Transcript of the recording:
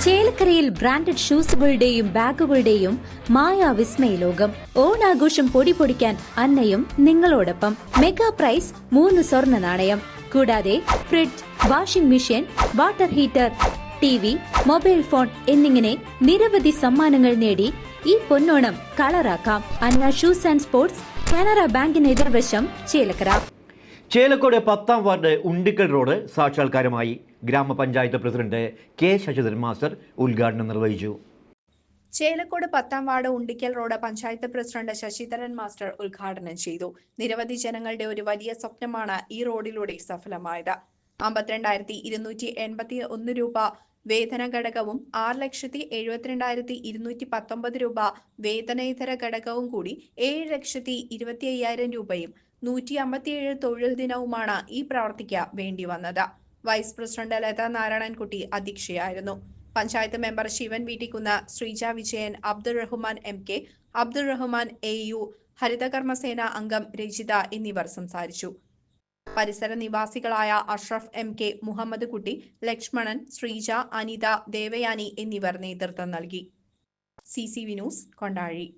ചേലക്കരയിൽ ബ്രാൻഡഡ് ഷൂസുകളുടെയും ബാഗുകളുടെയും മായാവിസ്മയ ലോകം. ഓണാഘോഷം പൊടിപൊടിക്കാൻ അന്നയും നിങ്ങളോടൊപ്പം. മെഗാ പ്രൈസ് 3 സ്വർണ്ണ നാണയം. കൂടാതെ fridge, washing machine, water heater, TV, mobile phone എന്നിങ്ങനെ നിരവധി സമ്മാനങ്ങൾ നേടി ഈ പൊന്നോണം കളറാക്കാം. Anna shoes and sports, Canara ബാങ്കിന് എതിർവശം, ചേലക്കര. ചേലക്കോട് 10ാം വാർഡ് ഉണ്ടിക്കൽ റോഡ് സാക്ഷാത്കാരമായി. ഗ്രാമപഞ്ചായത്ത് പ്രസിഡന്റ് കെ ശശിധരൻ മാസ്റ്റർ ഉദ്ഘാടനം നിർവഹിച്ചു. ചേലക്കോട് 10ാം ward Undikkal road panchayat president Sasidharan master ഉദ്ഘാടനം ചെയ്തു. നിരവധി ജനങ്ങളുടെ ഒരു വലിയ സ്വപ്നമാണ് ഈ റോഡിലൂടെ സഫലമായത്. 52,281 രൂപ വേതന ഘടകവും 6,72,219 രൂപ വേതനേതര ഘടകവും കൂടി 7,25,000 രൂപയും 157 തൊഴിൽ ദിനവുമാണ് ഈ പ്രവൃത്തിക്ക് വേണ്ടി വന്നത്. വൈസ് പ്രസിഡന്റ് ലത നാരായണൻകുട്ടി അധ്യക്ഷയായിരുന്നു. Panchayat member Shivan Veettikkunnu, Sreeja Vijayan, Abdul Rahman MK, Abdul Rahman AU, ഹരിതകർമ്മസേന അംഗം രജിത എന്നിവർ സംസാരിച്ചു. പരിസര നിവാസികളായ അഷ്റഫ് MK, മുഹമ്മദ് കുട്ടി, ലക്ഷ്മണൻ, ശ്രീജ, അനിത, ദേവയാനി എന്നിവർ നേതൃത്വം നൽകി. CCV news, Kondazhy.